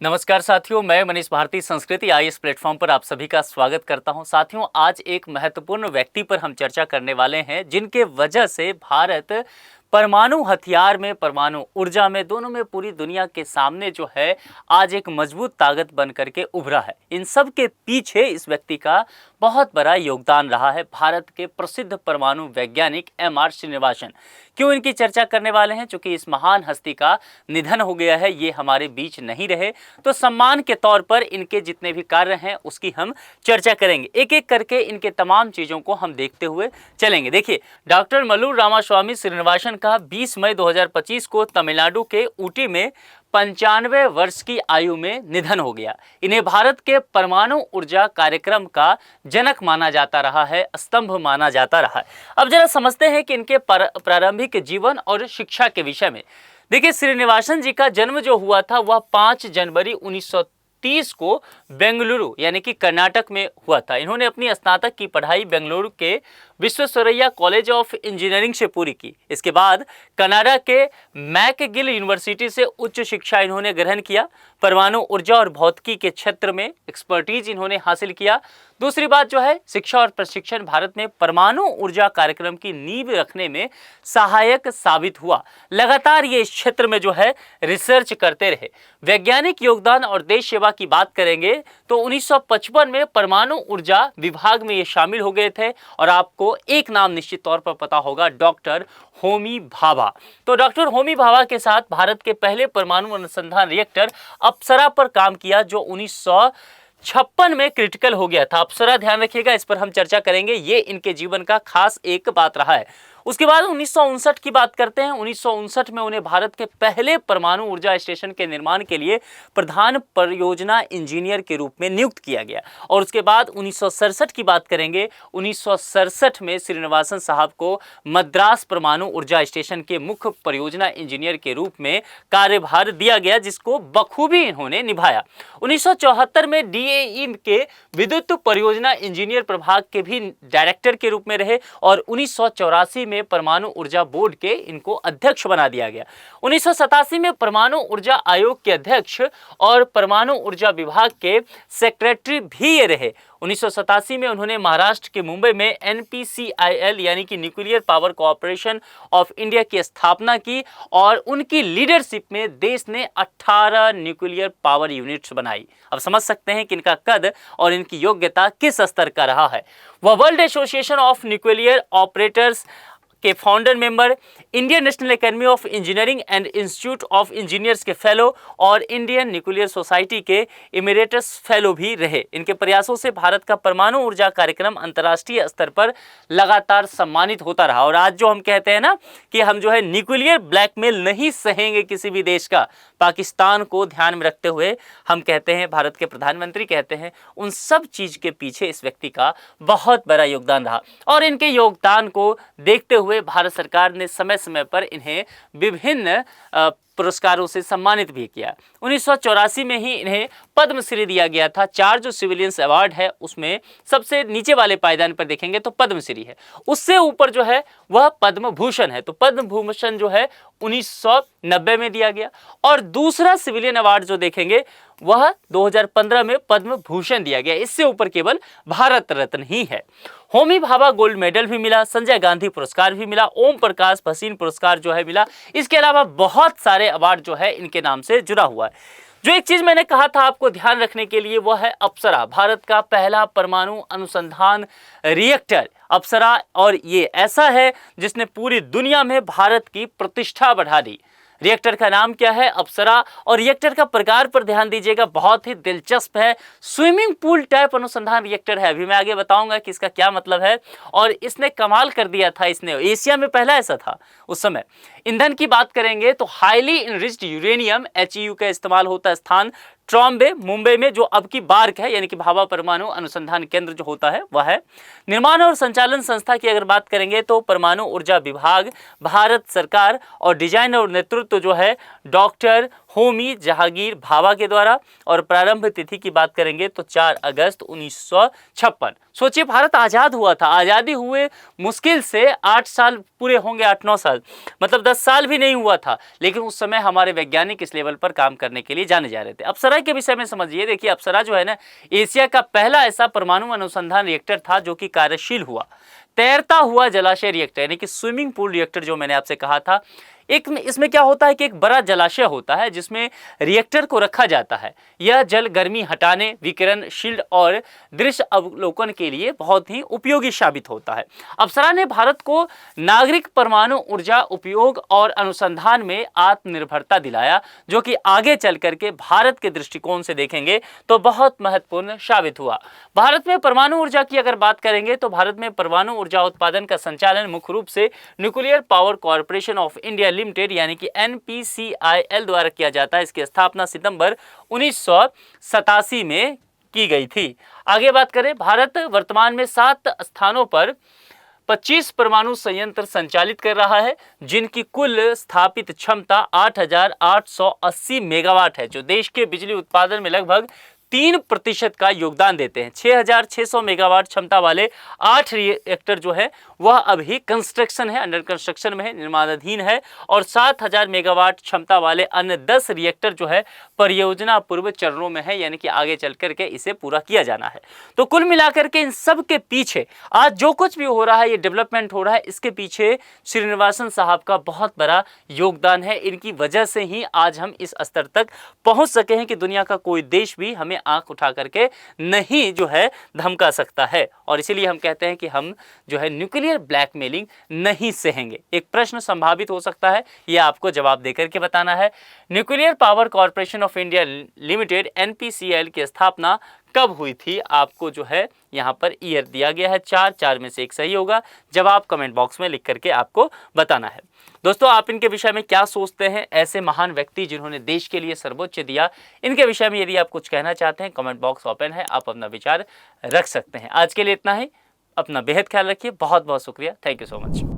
नमस्कार साथियों, मैं मनीष भारती संस्कृति आईएएस प्लेटफॉर्म पर आप सभी का स्वागत करता हूं। साथियों, आज एक महत्वपूर्ण व्यक्ति पर हम चर्चा करने वाले हैं जिनके वजह से भारत परमाणु हथियार में, परमाणु ऊर्जा में, दोनों में पूरी दुनिया के सामने जो है आज एक मजबूत ताकत बन करके उभरा है। इन सब के पीछे इस व्यक्ति का बहुत बड़ा योगदान रहा है, भारत के प्रसिद्ध परमाणु वैज्ञानिक एम.आर. श्रीनिवासन। क्यों इनकी चर्चा करने वाले हैं? क्योंकि इस महान हस्ती का निधन हो गया है, ये हमारे बीच नहीं रहे, तो सम्मान के तौर पर इनके जितने भी कार्य हैं उसकी हम चर्चा करेंगे। एक एक करके इनके तमाम चीज़ों को हम देखते हुए चलेंगे। देखिए, डॉक्टर मल्लूर रामास्वामी श्रीनिवासन का 20 मई 2025 को तमिलनाडु के ऊटी में 95 वर्ष की आयु में निधन हो गया। इन्हें भारत के परमाणु ऊर्जा कार्यक्रम का जनक माना जाता रहा है, स्तंभ माना जाता रहा है। अब जरा समझते हैं कि इनके प्रारंभिक जीवन और शिक्षा के विषय में। देखिए, श्रीनिवासन जी का जन्म जो हुआ था वह 5 जनवरी 1930 को बेंगलुरु यानी कि कर्नाटक में हुआ था। इन्होंने अपनी स्नातक की पढ़ाई बेंगलुरु के विश्वेश्वरैया कॉलेज ऑफ इंजीनियरिंग से पूरी की। इसके बाद कनाडा के मैकगिल यूनिवर्सिटी से उच्च शिक्षा इन्होंने ग्रहण किया। परमाणु ऊर्जा और भौतिकी के क्षेत्र में एक्सपर्टीज इन्होंने हासिल किया। दूसरी बात जो है, शिक्षा और प्रशिक्षण भारत में परमाणु ऊर्जा कार्यक्रम की नींव रखने में सहायक साबित हुआ। लगातार ये इस क्षेत्र में जो है रिसर्च करते रहे। वैज्ञानिक योगदान और देश सेवा की बात करेंगे तो 1955 में परमाणु ऊर्जा विभाग में ये शामिल हो गए थे। और आपको एक नाम निश्चित तौर पर पता होगा, डॉक्टर होमी भाभा। तो डॉक्टर होमी भाभा के साथ भारत के पहले परमाणु अनुसंधान रिएक्टर अप्सरा पर काम किया, जो 1956 में क्रिटिकल हो गया था। अप्सरा, ध्यान रखिएगा, इस पर हम चर्चा करेंगे। ये इनके जीवन का खास एक बात रहा है। उसके बाद 1959 की बात करते हैं। 1959 में उन्हें भारत के पहले परमाणु ऊर्जा स्टेशन के निर्माण के लिए प्रधान परियोजना इंजीनियर के रूप में नियुक्त किया गया। और उसके बाद 1967 की बात करेंगे। 1967 में श्रीनिवासन साहब को मद्रास परमाणु ऊर्जा स्टेशन के मुख्य परियोजना इंजीनियर के रूप में कार्यभार दिया गया, जिसको बखूबी इन्होंने निभाया। 1974 में डीएई के विद्युत परियोजना इंजीनियर प्रभाग के भी डायरेक्टर के रूप में रहे। और 1984 में परमाणु ऊर्जा बोर्ड के इनको अध्यक्ष बना दिया गया। 1987 में परमाणु ऊर्जा आयोग के अध्यक्ष और परमाणु ऊर्जा विभाग के सेक्रेटरी भी ये रहे। 1987 में उन्होंने महाराष्ट्र के मुंबई में NPCIL यानी कि nuclear power corporation of India की स्थापना की। और उनकी लीडरशिप में देश ने 18 न्यूक्लियर पावर यूनिट्स बनाई। अब समझ सकते हैं कि इनका कद और इनकी योग्यता किस स्तर का रहा है। वह World Association of Nuclear Operators के founder member, Indian National Academy of Engineering and Institute of Engineers के फेलो और इंडियन न्यूक्लियर सोसाइटी के इमेरिटस फेलो भी रहे। इनके प्रयासों से भारत का परमाणु ऊर्जा कार्यक्रम अंतर्राष्ट्रीय स्तर पर लगातार सम्मानित होता रहा। और आज जो हम कहते हैं ना कि हम जो है न्यूक्लियर ब्लैकमेल नहीं सहेंगे किसी भी देश का, पाकिस्तान को ध्यान में रखते हुए हम कहते हैं, भारत के प्रधानमंत्री कहते हैं, उन सब चीज के पीछे इस व्यक्ति का बहुत बड़ा योगदान रहा। और इनके योगदान को देखते हुए भारत सरकार ने समय समय पर इन्हें विभिन्न पुरस्कारों से सम्मानित भी किया। 1984 में ही इन्हें पद्मश्री दिया गया था। 4 जो सिविलियंस अवार्ड है उसमें सबसे नीचे वाले पायदान पर देखेंगे तो पद्मश्री है, उससे ऊपर जो है वह पद्म भूषण है। तो पद्म भूषण जो है 1990 में दिया गया। और दूसरा सिविलियन अवार्ड जो देखेंगे वह 2015 में पद्म भूषण दिया गया। इससे ऊपर केवल भारत रत्न ही है। होमी भाभा गोल्ड मेडल भी मिला, संजय गांधी पुरस्कार भी मिला, ओम प्रकाश भसीन पुरस्कार जो है मिला। इसके अलावा बहुत सारे अवार्ड जो है इनके नाम से जुड़ा हुआ है। जो एक चीज मैंने कहा था आपको ध्यान रखने के लिए, वह है अप्सरा, भारत का पहला परमाणु अनुसंधान रिएक्टर अप्सरा। और ये ऐसा है जिसने पूरी दुनिया में भारत की प्रतिष्ठा बढ़ा दी। रिएक्टर का नाम क्या है? अप्सरा। और रिएक्टर का प्रकार पर ध्यान दीजिएगा, बहुत ही दिलचस्प है। स्विमिंग पूल टाइप अनुसंधान रिएक्टर है। अभी मैं आगे बताऊंगा कि इसका क्या मतलब है। और इसने कमाल कर दिया था, इसने एशिया में पहला ऐसा था उस समय। ईंधन की बात करेंगे तो हाईली इनरिच्ड यूरेनियम HEU का इस्तेमाल होता है। स्थान ट्रॉम्बे, मुंबई में, जो अब की बार्क है यानी कि भाभा परमाणु अनुसंधान केंद्र जो होता है वह है। निर्माण और संचालन संस्था की अगर बात करेंगे तो परमाणु ऊर्जा विभाग, भारत सरकार और डिजाइन और नेतृत्व नेतृत्व जो है डॉक्टर होमी जहांगीर भाभा के द्वारा, और प्रारंभ तिथि की बात करेंगे तो 4 अगस्त 1956। सोचिए, भारत आज़ाद हुआ था, आज़ादी हुए मुश्किल से 8 साल पूरे होंगे, 8-9 साल, मतलब 10 साल भी नहीं हुआ था, लेकिन उस समय हमारे वैज्ञानिक इस लेवल पर काम करने के लिए जाने जा रहे थे। अप्सरा के विषय में समझिए, देखिए अप्सरा जो है ना, एशिया का पहला ऐसा परमाणु अनुसंधान रिएक्टर था जो कि कार्यशील हुआ, तैरता हुआ जलाशय रिएक्टर, यानी कि स्विमिंग पूल रिएक्टर जो मैंने आपसे कहा था। इसमें क्या होता है कि एक बड़ा जलाशय होता है जिसमें रिएक्टर को रखा जाता है। यह जल गर्मी हटाने, विकिरण शील्ड और दृश्य अवलोकन के लिए बहुत ही उपयोगी साबित होता है। अप्सरा ने भारत को नागरिक परमाणु ऊर्जा उपयोग और अनुसंधान में आत्मनिर्भरता दिलाया, जो कि आगे चल करके भारत के दृष्टिकोण से देखेंगे तो बहुत महत्वपूर्ण साबित हुआ। भारत में परमाणु ऊर्जा की अगर बात करेंगे तो भारत में परमाणु ऊर्जा उत्पादन का संचालन मुख्य रूप से nuclear power corporation of India limited यानी कि NPCIL द्वारा किया जाता है। इसकी स्थापना सितंबर 1987 में की गई थी। आगे बात करें, भारत वर्तमान में 7 स्थानों पर 25 परमाणु संयंत्र संचालित कर रहा है, जिनकी कुल स्थापित क्षमता 8,880 मेगावाट है, जो देश के बिजली उत्पादन में लगभग 3% का योगदान देते हैं। 6,600 मेगावाट क्षमता वाले 8 रिएक्टर जो है वह अभी कंस्ट्रक्शन है, अंडर कंस्ट्रक्शन में है, निर्माणाधीन है, और 7,000 मेगावाट क्षमता वाले अन्य 10 रिएक्टर जो है परियोजना पूर्व चरणों में है, यानी कि आगे चल करके इसे पूरा किया जाना है। तो कुल मिलाकर के इन सब के पीछे आज जो कुछ भी हो रहा है, ये डेवलपमेंट हो रहा है, इसके पीछे श्रीनिवासन साहब का बहुत बड़ा योगदान है। इनकी वजह से ही आज हम इस स्तर तक पहुंच सके हैं कि दुनिया का कोई देश भी हमें आंख उठा करके नहीं जो है धमका सकता है। और इसीलिए हम कहते हैं कि हम जो है न्यूक्लियर ब्लैकमेलिंग नहीं सहेंगे। एक प्रश्न संभावित हो सकता है, यह आपको जवाब देकर के बताना है। Nuclear power corporation of India limited NPCIL की स्थापना कब हुई थी? आपको जो है यहाँ पर ईयर दिया गया है, 4 में से एक सही होगा। जवाब कमेंट बॉक्स में लिख करके आपको बताना है। दोस्तों, आप इनके विषय में क्या सोचते हैं? ऐसे महान व्यक्ति जिन्होंने देश के लिए सर्वोच्च दिया, इनके विषय में यदि आप कुछ कहना चाहते हैं, कमेंट बॉक्स ओपन है, आप अपना विचार रख सकते हैं। आज के लिए इतना ही। अपना बेहद ख्याल रखिए। बहुत बहुत शुक्रिया। Thank you so much.